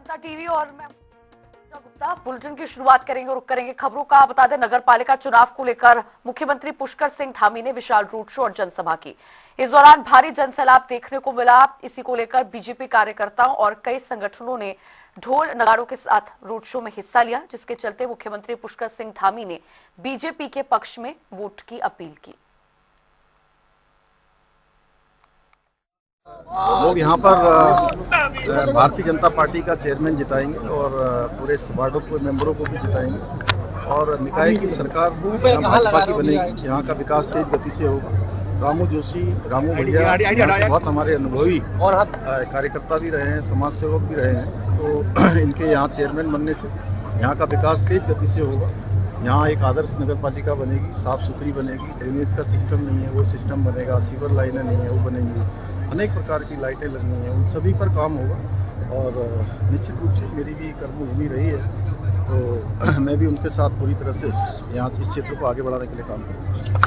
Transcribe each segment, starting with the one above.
अपना टीवी और मैं गुप्ता बुलेटिन की शुरुआत करेंगे और रुक करेंगे खबरों का। बता दें, नगर पालिका चुनाव को लेकर मुख्यमंत्री पुष्कर सिंह धामी ने विशाल रोड शो और जनसभा की। इस दौरान भारी जनसैलाब देखने को मिला। इसी को लेकर बीजेपी कार्यकर्ताओं और कई संगठनों ने ढोल नगाड़ों के साथ रोड शो में हिस्सा लिया, जिसके चलते मुख्यमंत्री पुष्कर सिंह धामी ने बीजेपी के पक्ष में वोट की अपील की। लोग यहाँ पर भारतीय जनता पार्टी का चेयरमैन जिताएंगे और पूरे वार्डों के मेंबरों को भी जिताएंगे और निकाय की सरकार यहाँ भाजपा की बनेगी। यहाँ का विकास तेज गति से होगा। रामू भैया बहुत हमारे अनुभवी कार्यकर्ता भी रहे हैं, समाज सेवक भी रहे हैं, तो इनके यहाँ चेयरमैन बनने से यहाँ का विकास तेज गति से होगा। यहाँ एक आदर्श नगर पालिका बनेगी, साफ सुथरी बनेगी, ड्रेनेज का सिस्टम नहीं है वो सिस्टम बनेगा, सीवर लाइनें नहीं है वो बनेंगी, अनेक प्रकार की लाइटें लगनी हैं, उन सभी पर काम होगा। और निश्चित रूप से मेरी भी कर्मभूमि रही है, तो मैं भी उनके साथ पूरी तरह से यहाँ इस क्षेत्र को आगे बढ़ाने के लिए काम करूँगा।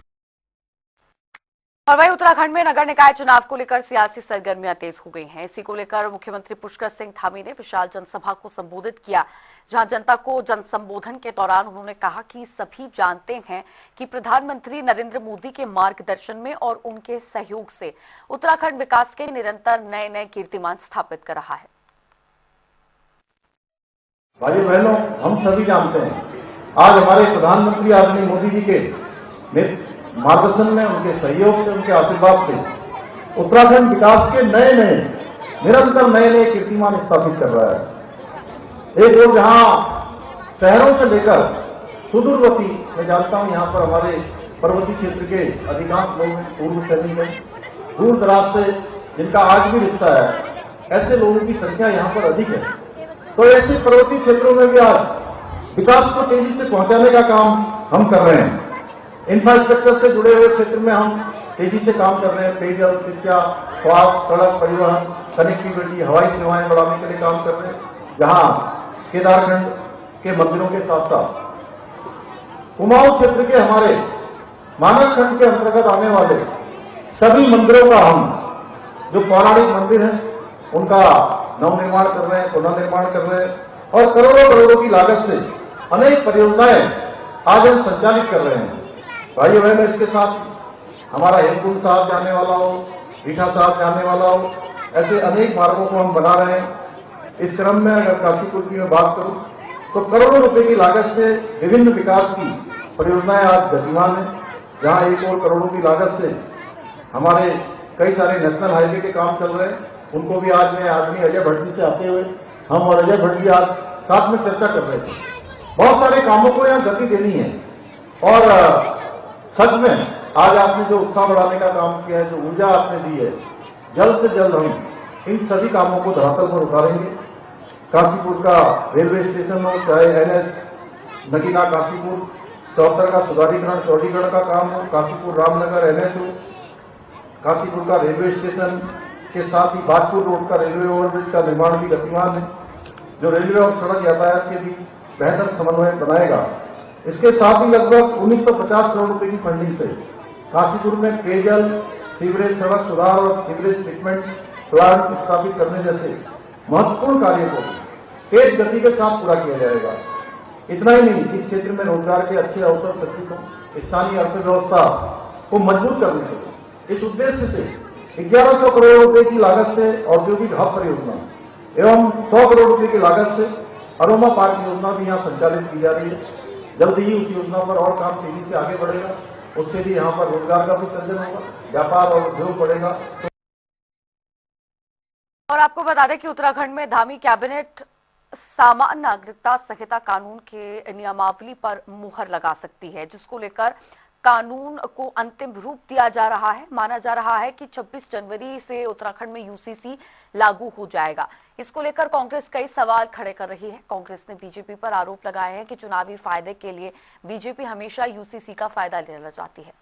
और वहीं उत्तराखंड में नगर निकाय चुनाव को लेकर सियासी सरगर्मियां तेज हो गई हैं। इसी को लेकर मुख्यमंत्री पुष्कर सिंह धामी ने विशाल जनसभा को संबोधित किया, जहां जनता को जनसंबोधन के दौरान उन्होंने कहा कि सभी जानते हैं कि प्रधानमंत्री नरेंद्र मोदी के मार्गदर्शन में और उनके सहयोग से उत्तराखंड विकास के निरंतर नए नए कीर्तिमान स्थापित कर रहा है। भाई बहनों, हम सभी जानते हैं आज हमारे प्रधानमंत्री आदरणीय मोदी जी के मार्गदर्शन में, उनके सहयोग से, उनके आशीर्वाद से उत्तराखंड विकास के निरंतर नए कीर्तिमान स्थापित कर रहा है। एक और जहां शहरों से लेकर सुदूरवर्ती, मैं जानता हूं यहाँ पर हमारे पर्वतीय क्षेत्र के अधिकांश लोग पूर्व सैनिक हैं, दूर दराज से जिनका आज भी रिश्ता है, ऐसे लोगों की संख्या यहाँ पर अधिक है। तो ऐसे पर्वतीय क्षेत्रों में भी आज विकास को तेजी से पहुंचाने का काम हम कर रहे हैं। इंफ्रास्ट्रक्चर से जुड़े हुए क्षेत्र में हम तेजी से काम कर रहे हैं। पेयजल, शिक्षा, स्वास्थ्य, सड़क परिवहन, कनेक्टिविटी, हवाई सेवाएं बढ़ाने के लिए काम कर रहे हैं। जहां केदारखंड के मंदिरों के साथ साथ कुमाऊं क्षेत्र के हमारे मानस खंड के अंतर्गत आने वाले सभी मंदिरों का हम जो पौराणिक मंदिर हैं उनका नवनिर्माण कर रहे हैं, पुनर्निर्माण कर रहे हैं और करोड़ों करोड़ों की लागत से अनेक परियोजनाएं आज हम संचालित कर रहे हैं। भाई बहनों, इसके साथ हमारा हेमकुंड साहब जाने वाला हो, रीठा साहब जाने वाला हो, ऐसे अनेक मार्गों को हम बना रहे हैं। इस क्रम में अगर काशीपुर की मैं बात करूं तो करोड़ों रुपए की लागत से विभिन्न विकास की परियोजनाएं आज गतिमान है। जहां एक और करोड़ों की लागत से हमारे कई सारे नेशनल हाईवे के काम चल रहे हैं, उनको भी आज मैं आदमी अजय भट्ट जी से आते हुए हम और अजय भट्ट जी आज साथ में चर्चा कर रहे थे। बहुत सारे कामों को यहाँ गति देनी है और सच में आज आपने जो उत्साह बढ़ाने का काम किया है, जो ऊर्जा आपने दी है, जल्द से जल्द हम इन सभी कामों को धरातल पर उतारेंगे। काशीपुर का रेलवे स्टेशन हो, चाहे NH नगीना काशीपुर, चौहत्तर का सुधारीकरण चौड़ीकरण का काम हो, काशीपुर रामनगर NH हो, काशीपुर का रेलवे स्टेशन के साथ ही बाजपुर रोड का रेलवे ओवरब्रिज का निर्माण भी गतिमान है, जो रेलवे और सड़क यातायात के भी बेहतर समन्वय बनाएगा। इसके साथ ही लगभग 1950 करोड़ रुपए की फंडिंग से काशीपुर में पेयजल, सीवरेज, सड़क सुधार और सीवरेज ट्रीटमेंट प्लांट स्थापित करने जैसे महत्वपूर्ण कार्यों को तेज गति के साथ पूरा किया जाएगा। इतना ही नहीं, इस क्षेत्र में रोजगार के अच्छे अवसर सृष्टि हो, स्थानीय अर्थव्यवस्था को मजबूत करने के लिए इस उद्देश्य से 1100 करोड़ रुपए की लागत से औद्योगिक हब परियोजना एवं 100 करोड़ रुपए की लागत से अरोमा पार्क योजना भी यहाँ संचालित की जा रही है। जल्द ही उस योजना पर और काम तेजी से आगे बढ़ेगा, उससे भी यहाँ पर रोजगार का भी सृजन होगा, व्यापार और उद्योग बढ़ेगा। और आपको बता दें कि उत्तराखंड में धामी कैबिनेट सामान्य नागरिकता संहिता कानून के नियमावली पर मुहर लगा सकती है, जिसको लेकर कानून को अंतिम रूप दिया जा रहा है। माना जा रहा है कि 26 जनवरी से उत्तराखंड में UCC लागू हो जाएगा। इसको लेकर कांग्रेस कई सवाल खड़े कर रही है। कांग्रेस ने बीजेपी पर आरोप लगाए हैं कि चुनावी फायदे के लिए बीजेपी हमेशा UCC का फायदा लेना चाहती है।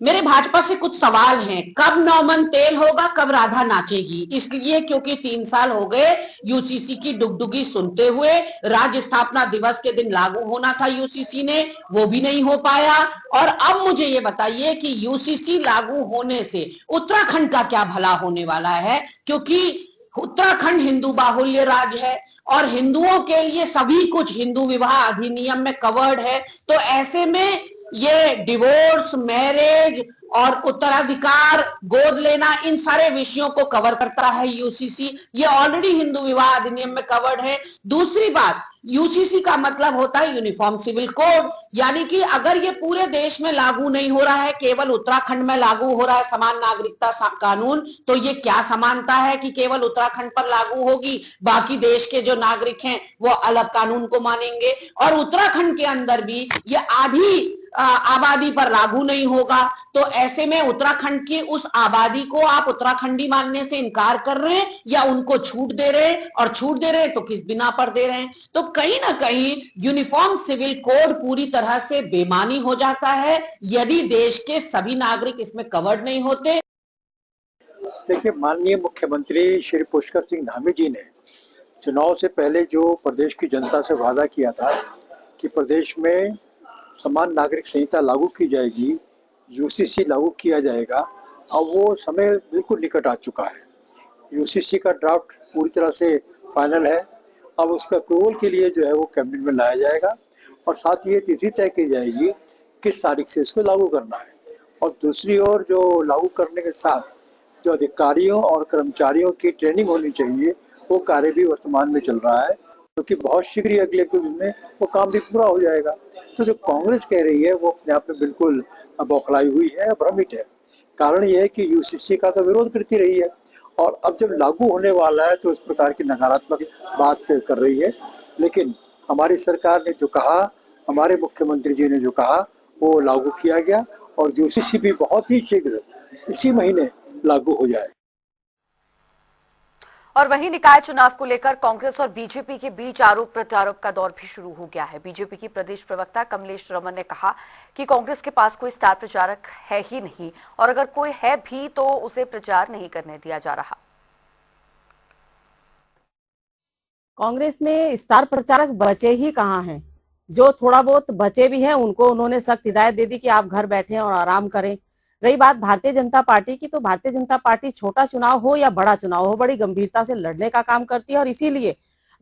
मेरे भाजपा से कुछ सवाल हैं। कब नौमन तेल होगा, कब राधा नाचेगी? इसलिए क्योंकि 3 साल हो गए यूसीसी की डुगडुगी सुनते हुए। राज्य स्थापना दिवस के दिन लागू होना था यूसीसी ने, वो भी नहीं हो पाया। और अब मुझे ये बताइए कि यूसीसी लागू होने से उत्तराखंड का क्या भला होने वाला है, क्योंकि उत्तराखंड हिंदू बाहुल्य राज्य है और हिंदुओं के लिए सभी कुछ हिंदू विवाह अधिनियम में कवर्ड है। तो ऐसे में ये डिवोर्स, मैरिज और उत्तराधिकार, गोद लेना, इन सारे विषयों को कवर करता है यूसीसी। ये ऑलरेडी हिंदू विवाह अधिनियम में कवर्ड है। दूसरी बात, यूसीसी का मतलब होता है यूनिफॉर्म सिविल कोड, यानी कि अगर ये पूरे देश में लागू नहीं हो रहा है, केवल उत्तराखंड में लागू हो रहा है समान नागरिकता कानून, तो ये क्या समानता है कि केवल उत्तराखंड पर लागू होगी, बाकी देश के जो नागरिक हैं वो अलग कानून को मानेंगे। और उत्तराखंड के अंदर भी ये आधी आबादी पर लागू नहीं होगा। तो ऐसे में उत्तराखंड की उस आबादी को आप उत्तराखंडी मानने से इनकार कर रहे हैं या उनको छूट दे रहे हैं, और छूट दे रहे हैं तो किस बिना पर दे रहे हैं। तो कहीं ना कहीं यूनिफॉर्म सिविल कोड पूरी तरह से बेमानी हो जाता है यदि देश के सभी नागरिक इसमें कवर्ड नहीं होते। देखिए, माननीय मुख्यमंत्री श्री पुष्कर सिंह धामी जी ने चुनाव से पहले जो प्रदेश की जनता से वादा किया था कि प्रदेश में समान नागरिक संहिता लागू की जाएगी, यूसीसी लागू किया जाएगा, अब वो समय बिल्कुल निकट आ चुका है। यूसीसी का ड्राफ्ट पूरी तरह से फाइनल है। अब उसका अप्रूवल के लिए जो है वो कैबिनेट में लाया जाएगा और साथ ही ये तिथि तय की जाएगी किस तारीख से इसको लागू करना है। और दूसरी ओर जो लागू करने के साथ जो अधिकारियों और कर्मचारियों की ट्रेनिंग होनी चाहिए, वो कार्य भी वर्तमान में चल रहा है, क्योंकि बहुत शीघ्र ही अगले कुछ दिन में वो काम भी पूरा हो जाएगा। तो जो कांग्रेस कह रही है वो अपने आप में बिल्कुल बौखलाई हुई है, भ्रमित है। कारण यह है कि यूसीसी का तो विरोध करती रही है और अब जब लागू होने वाला है तो इस प्रकार की नकारात्मक बात कर रही है। लेकिन हमारी सरकार ने जो कहा, हमारे मुख्यमंत्री जी ने जो कहा, वो लागू किया गया और यूसीसी भी बहुत ही शीघ्र इसी महीने लागू हो जाए। और वहीं निकाय चुनाव को लेकर कांग्रेस और बीजेपी के बीच आरोप प्रत्यारोप का दौर भी शुरू हो गया है। बीजेपी की प्रदेश प्रवक्ता कमलेश रमन ने कहा कि कांग्रेस के पास कोई स्टार प्रचारक है ही नहीं और अगर कोई है भी तो उसे प्रचार नहीं करने दिया जा रहा। कांग्रेस में स्टार प्रचारक बचे ही कहाँ हैं। जो थोड़ा बहुत बचे भी हैं उनको उन्होंने सख्त हिदायत दे दी कि आप घर बैठे और आराम करें। रही बात भारतीय जनता पार्टी की, तो भारतीय जनता पार्टी छोटा चुनाव हो या बड़ा चुनाव हो, बड़ी गंभीरता से लड़ने का काम करती है और इसीलिए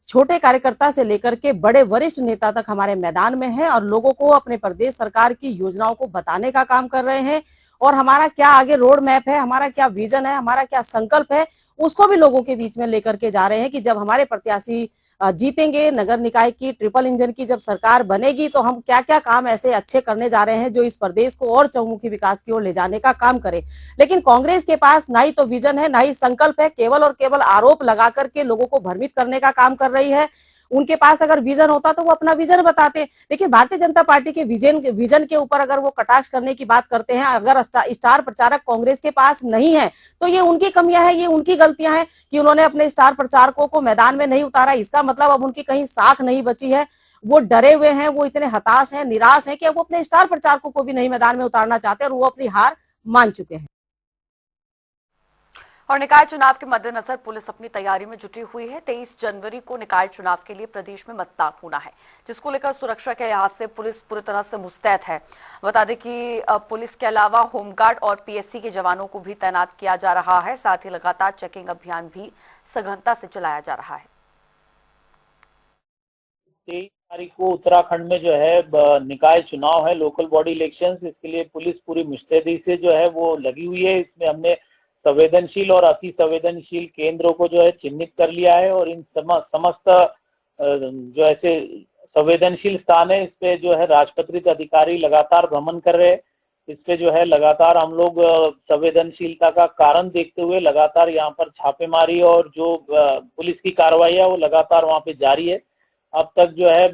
छोटे कार्यकर्ता से लेकर के बड़े वरिष्ठ नेता तक हमारे मैदान में है और लोगों को अपने प्रदेश सरकार की योजनाओं को बताने का काम कर रहे हैं। और हमारा क्या आगे रोड मैप है, हमारा क्या विजन है, हमारा क्या संकल्प है, उसको भी लोगों के बीच में लेकर के जा रहे हैं कि जब हमारे प्रत्याशी जीतेंगे, नगर निकाय की ट्रिपल इंजन की जब सरकार बनेगी, तो हम क्या क्या काम ऐसे अच्छे करने जा रहे हैं जो इस प्रदेश को और चहुमुखी विकास की ओर ले जाने का काम करे। लेकिन कांग्रेस के पास ना ही तो विजन है, ना ही संकल्प है, केवल और केवल आरोप लगा करके लोगों को भ्रमित करने का काम कर रही है। उनके पास अगर विजन होता तो वो अपना विजन बताते। देखिए, भारतीय जनता पार्टी के विजन के ऊपर अगर वो कटाक्ष करने की बात करते हैं, अगर स्टार प्रचारक कांग्रेस के पास नहीं है तो ये उनकी कमियां है, ये उनकी गलतियां हैं कि उन्होंने अपने स्टार प्रचारकों को मैदान में नहीं उतारा। इसका मतलब अब उनकी कहीं साख नहीं बची है, वो डरे हुए हैं, वो इतने हताश हैं, निराश हैं कि अब वो अपने स्टार प्रचारकों को भी नहीं मैदान में उतारना चाहते और वो अपनी हार मान चुके हैं। और निकाय चुनाव के मद्देनजर पुलिस अपनी तैयारी में जुटी हुई है। 23 जनवरी को निकाय चुनाव के लिए प्रदेश में मतदान होना है, जिसको लेकर सुरक्षा के लिहाज से पुलिस पूरी तरह से मुस्तैद है। बता दें कि पुलिस के अलावा होमगार्ड और पीएससी के जवानों को भी तैनात किया जा रहा है। साथ ही लगातार चेकिंग अभियान भी सघनता से चलाया जा रहा है। 23 तारीख को उत्तराखंड में जो है निकाय चुनाव है, लोकल बॉडी इलेक्शंस। इसके लिए पुलिस पूरी मुस्तैदी से जो है वो लगी हुई है। इसमें हमने संवेदनशील और अति संवेदनशील केंद्रों को जो है चिन्हित कर लिया है और इन समस्त जो ऐसे संवेदनशील स्थान है, इस पे जो है राजपत्रित अधिकारी लगातार भ्रमण कर रहे हैं। इस पे जो है लगातार हम लोग संवेदनशीलता का कारण देखते हुए लगातार यहाँ पर छापेमारी और जो पुलिस की कार्रवाई है वो लगातार वहाँ पे जारी है। अब तक जो है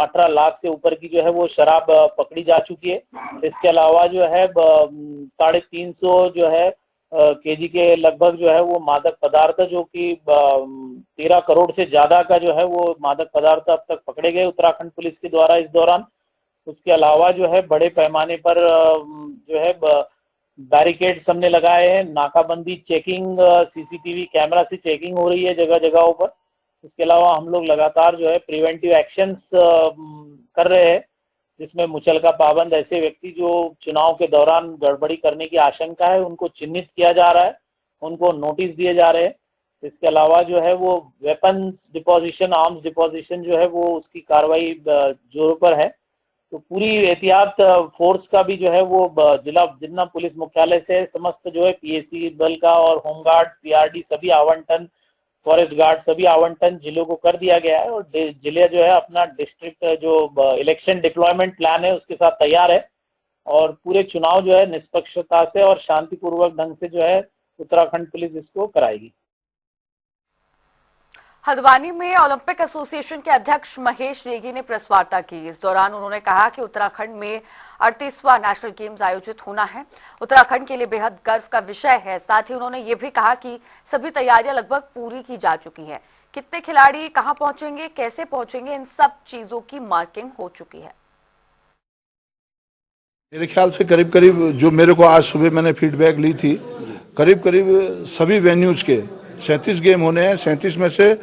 18 लाख से ऊपर की जो है वो शराब पकड़ी जा चुकी है। इसके अलावा जो है 350 जो है केजी के लगभग जो है वो मादक पदार्थ, जो कि 13 करोड़ से ज्यादा का जो है वो मादक पदार्थ अब तक पकड़े गए उत्तराखंड पुलिस के द्वारा इस दौरान। उसके अलावा जो है बड़े पैमाने पर जो है बैरिकेड्स हमने लगाए हैं, नाकाबंदी, चेकिंग, सीसीटीवी कैमरा से चेकिंग हो रही है जगह जगहों पर। इसके अलावा हम लोग लगातार जो है प्रिवेंटिव एक्शंस कर रहे हैं, जिसमें मुचलका पाबंद ऐसे व्यक्ति जो चुनाव के दौरान गड़बड़ी करने की आशंका है उनको चिन्हित किया जा रहा है, उनको नोटिस दिए जा रहे हैं। इसके अलावा जो है वो वेपन डिपोजिशन, आर्म्स डिपोजिशन जो है वो उसकी कार्रवाई जोरों पर है। तो पूरी एहतियात फोर्स का भी जो है वो जिला पुलिस मुख्यालय से समस्त जो है पीएसी बल का और होमगार्ड, पीआरडी सभी आवंटन, फॉरेस्ट गार्ड सभी आवंटन जिलों को कर दिया गया है और जिले जो है अपना डिस्ट्रिक्ट जो इलेक्शन डिप्लॉयमेंट प्लान है उसके साथ तैयार है और पूरे चुनाव जो है निष्पक्षता से और शांतिपूर्वक ढंग से जो है उत्तराखंड पुलिस इसको कराएगी। हल्द्वानी में ओलंपिक एसोसिएशन के अध्यक्ष महेश नेगी ने प्रेस वार्ता की। इस दौरान उन्होंने कहा कि उत्तराखंड में 38वां नेशनल गेम्स आयोजित होना है, उत्तराखंड के लिए बेहद गर्व का विषय है। साथ ही उन्होंने ये भी कहा कि सभी तैयारियां लगभग पूरी की जा चुकी हैं। कितने खिलाड़ी कहां पहुंचेंगे, कैसे पहुंचेंगे, इन सब चीजों की मार्किंग हो चुकी है। मेरे ख्याल से करीब करीब जो मेरे को आज सुबह मैंने फीडबैक ली थी, करीब करीब सभी वेन्यूज के 37 गेम होने हैं। 37 में से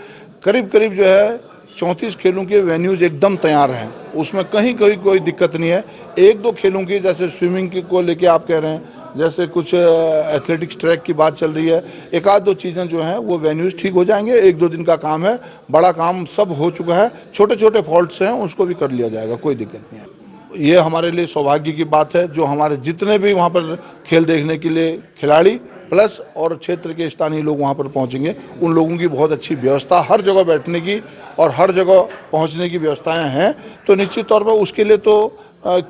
करीब करीब जो है 34 खेलों के वेन्यूज एकदम तैयार हैं, उसमें कहीं कोई दिक्कत नहीं है। एक दो खेलों की जैसे स्विमिंग की को लेके आप कह रहे हैं, जैसे कुछ एथलेटिक्स ट्रैक की बात चल रही है, एक आध दो चीज़ें जो हैं वो वेन्यूज ठीक हो जाएंगे। एक दो दिन का काम है, बड़ा काम सब हो चुका है। छोटे छोटे फॉल्ट्स हैं उसको भी कर लिया जाएगा, कोई दिक्कत नहीं है। ये हमारे लिए सौभाग्य की बात है जो हमारे जितने भी वहाँ पर खेल देखने के लिए खिलाड़ी प्लस और क्षेत्र के स्थानीय लोग वहाँ पर पहुँचेंगे, उन लोगों की बहुत अच्छी व्यवस्था, हर जगह बैठने की और हर जगह पहुँचने की व्यवस्थाएं हैं। तो निश्चित तौर पर उसके लिए तो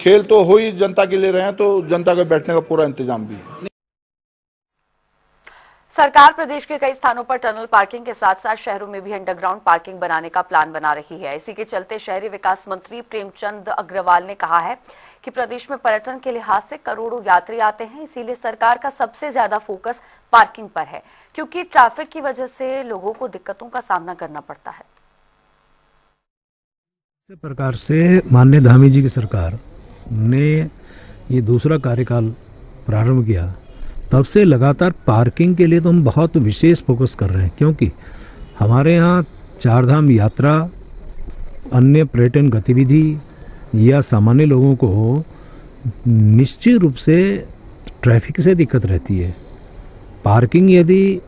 खेल तो हो ही जनता के लिए रहे हैं, तो जनता का बैठने का पूरा इंतजाम भी है। सरकार प्रदेश के कई स्थानों पर टनल पार्किंग के साथ साथ शहरों में भी अंडरग्राउंड पार्किंग बनाने का प्लान बना रही है। इसी के चलते शहरी विकास मंत्री प्रेमचंद अग्रवाल ने कहा है कि प्रदेश में पर्यटन के लिहाज से करोड़ों यात्री आते हैं, इसीलिए सरकार का सबसे ज्यादा फोकस पार्किंग पर है, क्योंकि ट्रैफिक की वजह से लोगों को दिक्कतों का सामना करना पड़ता है। इस प्रकार से माननीय धामी जी की सरकार ने ये दूसरा कार्यकाल प्रारंभ किया, तब से लगातार पार्किंग के लिए तो हम बहुत विशेष फोकस कर रहे हैं, क्योंकि हमारे यहाँ चारधाम यात्रा, अन्य पर्यटन गतिविधि या सामान्य लोगों को निश्चित रूप से ट्रैफिक से दिक्कत रहती है। पार्किंग यदि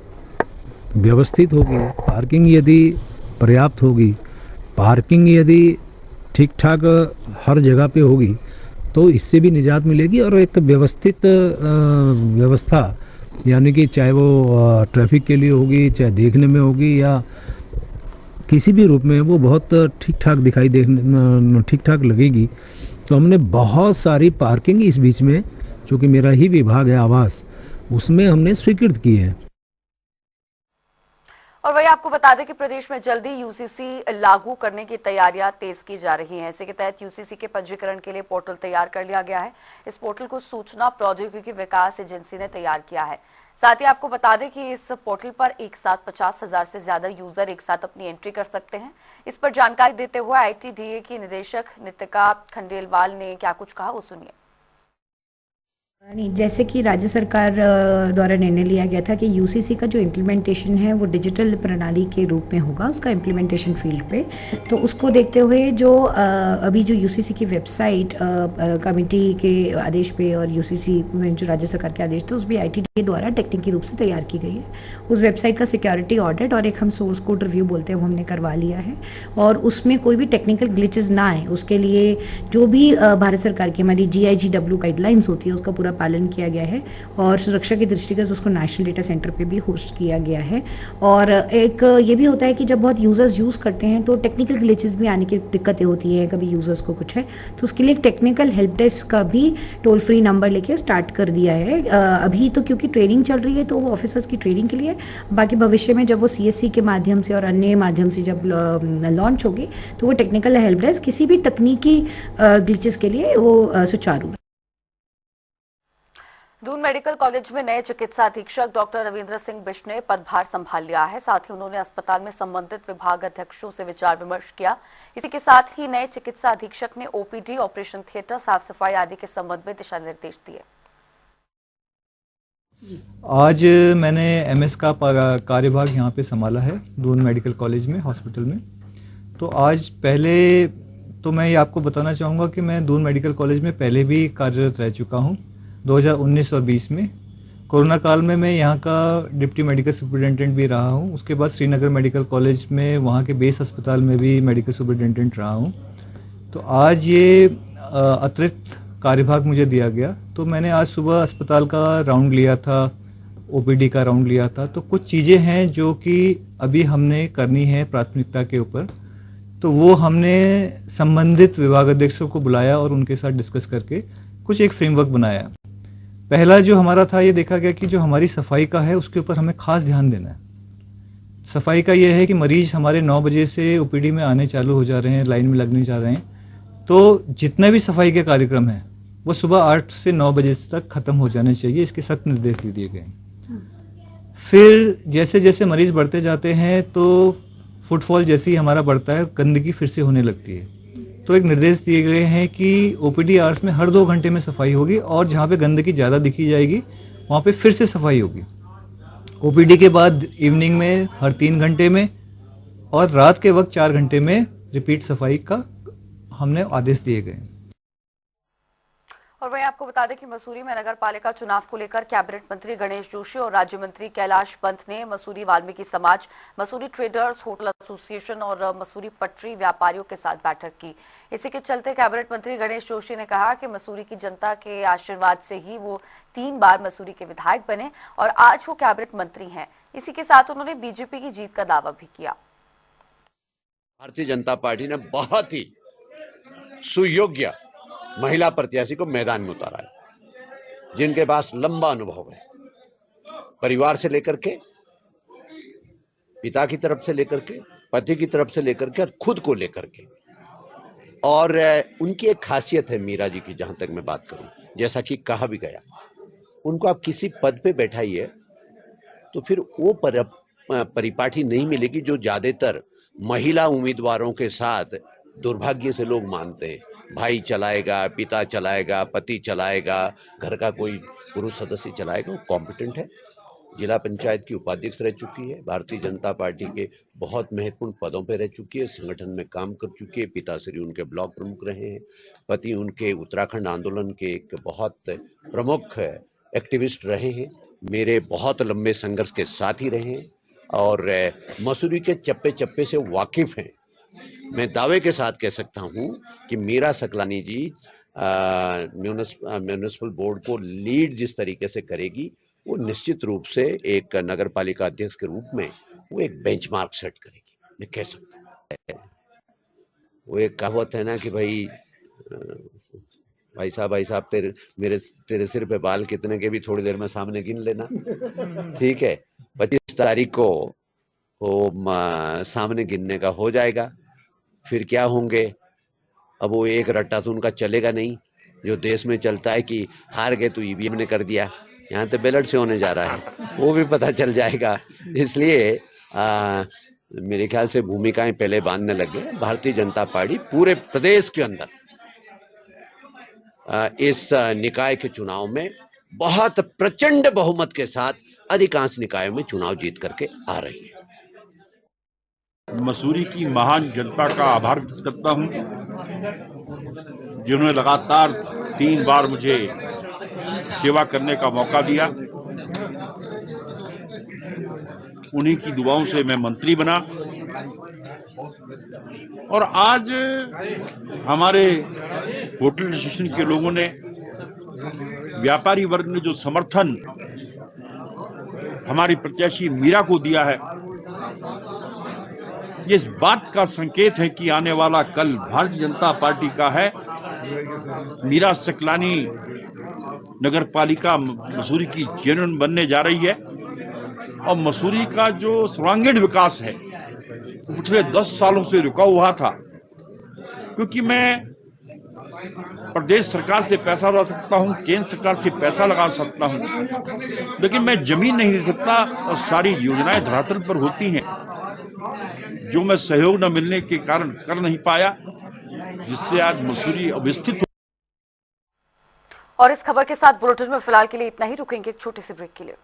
व्यवस्थित होगी, पार्किंग यदि पर्याप्त होगी, पार्किंग यदि ठीक ठाक हर जगह पे होगी, तो इससे भी निजात मिलेगी और एक व्यवस्थित व्यवस्था, यानी कि चाहे वो ट्रैफिक के लिए होगी, चाहे देखने में होगी या किसी भी रूप में, वो बहुत ठीक ठाक लगेगी। तो हमने बहुत सारी पार्किंग इस बीच में, चूँकि मेरा ही विभाग है आवास, उसमें हमने स्वीकृत की है। और वही आपको बता दें कि प्रदेश में जल्दी यूसीसी लागू करने की तैयारियां तेज की जा रही हैं। इसी के तहत यूसीसी के पंजीकरण के लिए पोर्टल तैयार कर लिया गया है। इस पोर्टल को सूचना प्रौद्योगिकी विकास एजेंसी ने तैयार किया है। साथ ही आपको बता दें कि इस पोर्टल पर एक साथ 50,000 से ज्यादा यूजर एक साथ अपनी एंट्री कर सकते हैं। इस पर जानकारी देते हुए ITDA की निदेशक नितिका खंडेलवाल ने क्या कुछ कहा, वो सुनिए। नहीं, जैसे कि राज्य सरकार द्वारा निर्णय लिया गया था कि यूसीसी का जो इम्प्लीमेंटेशन है वो डिजिटल प्रणाली के रूप में होगा, उसका इम्प्लीमेंटेशन फील्ड पे। तो उसको देखते हुए जो अभी जो यूसीसी की वेबसाइट कमेटी के आदेश पे और यूसीसी में जो राज्य सरकार के आदेश थे उस भी ITDA द्वारा टेक्निकल रूप से तैयार की गई है। उस वेबसाइट का सिक्योरिटी ऑडिट और एक हम सोर्स कोड रिव्यू बोलते हैं वो हमने करवा लिया है और उसमें कोई भी टेक्निकल ग्लिचेस ना आए उसके लिए जो भी भारत सरकार की हमारी GIGW गाइडलाइंस होती है उसका पूरा पालन किया गया है और सुरक्षा की दृष्टि से उसको नेशनल डेटा सेंटर पे भी होस्ट किया गया है। और एक ये भी होता है कि जब बहुत यूजर्स यूज़ करते हैं तो टेक्निकल ग्लिचेस भी आने की दिक्कतें होती हैं, कभी यूजर्स को कुछ है तो उसके लिए एक टेक्निकल हेल्प डेस्क का भी टोल फ्री नंबर लेके स्टार्ट कर दिया है। अभी तो क्योंकि ट्रेनिंग चल रही है तो वो ऑफिसर्स की ट्रेनिंग के लिए, बाकी भविष्य में जब वो CSC के माध्यम से और अन्य माध्यम से जब लॉन्च होगी तो वो टेक्निकल हेल्प डेस्क किसी भी तकनीकी ग्लिचेस के लिए वो सुचारू है। दून मेडिकल कॉलेज में नए चिकित्सा अधीक्षक डॉक्टर रविंद्र सिंह बिष्ट ने पदभार संभाल लिया है। साथ ही उन्होंने अस्पताल में संबंधित विभाग अध्यक्षों से विचार विमर्श किया। इसी के साथ ही नए चिकित्सा अधीक्षक ने OPD, ऑपरेशन थिएटर, साफ सफाई आदि के संबंध में दिशा निर्देश दिए। आज मैंने MS का कार्यभाग यहाँ पे संभाला है दून मेडिकल कॉलेज में, हॉस्पिटल में। तो आज पहले तो मैं ये आपको बताना चाहूँगा कि मैं दून मेडिकल कॉलेज में पहले भी कार्यरत रह चुका हूँ। 2019 और 20 में कोरोना काल में मैं यहाँ का डिप्टी मेडिकल सुपरिटेंडेंट भी रहा हूँ। उसके बाद श्रीनगर मेडिकल कॉलेज में वहाँ के बेस अस्पताल में भी मेडिकल सुपरिटेंडेंट रहा हूँ। तो आज ये अतिरिक्त कार्यभाग मुझे दिया गया, तो मैंने आज सुबह अस्पताल का राउंड लिया था, ओपीडी का राउंड लिया था। तो कुछ चीज़ें हैं जो कि अभी हमने करनी है प्राथमिकता के ऊपर, तो वो हमने संबंधित विभागाध्यक्षों को बुलाया और उनके साथ डिस्कस करके कुछ एक फ्रेमवर्क बनाया। पहला जो हमारा था, ये देखा गया कि जो हमारी सफाई का है उसके ऊपर हमें खास ध्यान देना है। सफाई का ये है कि मरीज हमारे 9 बजे से ओपीडी में आने चालू हो जा रहे हैं, लाइन में लगने जा रहे हैं, तो जितने भी सफाई के कार्यक्रम हैं वो सुबह 8 से 9 बजे तक खत्म हो जाने चाहिए, इसके सख्त निर्देश दे दिए गए। फिर जैसे जैसे मरीज बढ़ते जाते हैं तो फुटफॉल जैसे ही हमारा बढ़ता है, गंदगी फिर से होने लगती है, तो एक निर्देश दिए गए हैं कि ओपीडी आवर्स में हर 2 घंटे में सफाई होगी और जहाँ पे गंदगी ज़्यादा दिखी जाएगी वहाँ पे फिर से सफाई होगी। ओपीडी के बाद इवनिंग में हर 3 घंटे में और रात के वक्त 4 घंटे में रिपीट सफाई का हमने आदेश दिए गए। और वहीं आपको बता दें कि मसूरी में नगर पालिका चुनाव को लेकर कैबिनेट मंत्री गणेश जोशी और राज्य मंत्री कैलाश पंत ने मसूरी वाल्मीकि समाज, मसूरी ट्रेडर्स, होटल एसोसिएशन और मसूरी पटरी व्यापारियों के साथ बैठक की। इसी के चलते कैबिनेट मंत्री गणेश जोशी ने कहा कि मसूरी की जनता के आशीर्वाद से ही वो 3 बार मसूरी के विधायक बने और आज वो कैबिनेट मंत्री हैं। इसी के साथ उन्होंने बीजेपी की जीत का दावा भी किया। भारतीय जनता पार्टी ने बहुत ही सुयोग्य महिला प्रत्याशी को मैदान में उतारा है, जिनके पास लंबा अनुभव है, परिवार से लेकर के, पिता की तरफ से लेकर के, पति की तरफ से लेकर के और खुद को लेकर के। और उनकी एक खासियत है मीरा जी की, जहां तक मैं बात करूं, जैसा कि कहा भी गया, उनको आप किसी पद पे बैठाइए तो फिर वो परिपाटी नहीं मिलेगी जो ज्यादातर महिला उम्मीदवारों के साथ दुर्भाग्य से लोग मानते हैं। भाई चलाएगा, पिता चलाएगा, पति चलाएगा, घर का कोई पुरुष सदस्य चलाएगा। वो कॉम्पिटेंट है, जिला पंचायत की उपाध्यक्ष रह चुकी है, भारतीय जनता पार्टी के बहुत महत्वपूर्ण पदों पर रह चुकी है, संगठन में काम कर चुकी है, पिताश्री उनके ब्लॉक प्रमुख रहे हैं, पति उनके उत्तराखंड आंदोलन के एक बहुत प्रमुख एक्टिविस्ट रहे हैं, मेरे बहुत लंबे संघर्ष के साथी रहे हैं और मसूरी के चप्पे चप्पे से वाकिफ हैं। मैं दावे के साथ कह सकता हूं कि मीरा सकलानी जी म्यूनिसिपल बोर्ड को लीड जिस तरीके से करेगी, वो निश्चित रूप से एक नगर पालिका अध्यक्ष के रूप में वो एक बेंचमार्क सेट करेगी, मैं कह सकता हूँ। वो एक कहावत है ना कि भाई साहब तेरे सिर पे बाल कितने के भी थोड़ी देर में सामने गिन लेना। ठीक है, 25 तारीख को वो सामने गिनने का हो जाएगा। फिर क्या होंगे, अब वो एक रट्टा तो उनका चलेगा नहीं जो देश में चलता है कि हार गए तो ईवीएम ने कर दिया, यहाँ तो बैलेट से होने जा रहा है, वो भी पता चल जाएगा। इसलिए मेरे ख्याल से भूमिकाएं पहले बांधने लगे। भारतीय जनता पार्टी पूरे प्रदेश के अंदर इस निकाय के चुनाव में बहुत प्रचंड बहुमत के साथ अधिकांश निकायों में चुनाव जीत करके आ रही है। मसूरी की महान जनता का आभार व्यक्त करता हूं, जिन्होंने लगातार 3 बार मुझे सेवा करने का मौका दिया। उन्हीं की दुआओं से मैं मंत्री बना और आज हमारे होटल एसोसिएशन के लोगों ने, व्यापारी वर्ग ने जो समर्थन हमारी प्रत्याशी मीरा को दिया है, ये इस बात का संकेत है कि आने वाला कल भारतीय जनता पार्टी का है। मीरा सकलानी नगर पालिका मसूरी की चेयरमैन बनने जा रही है और मसूरी का जो सर्वांगीण विकास है वो पिछले 10 सालों से रुका हुआ था, क्योंकि मैं प्रदेश सरकार से पैसा लगा सकता हूं, केंद्र सरकार से पैसा लगा सकता हूं, लेकिन मैं जमीन नहीं दे सकता और सारी योजनाएं धरातल पर होती हैं जो मैं सहयोग न मिलने के कारण कर नहीं पाया, जिससे आज मसूरी अवस्थित। और इस खबर के साथ बुलेटिन में फिलहाल के लिए इतना ही। रुकेंगे एक छोटे से ब्रेक के लिए।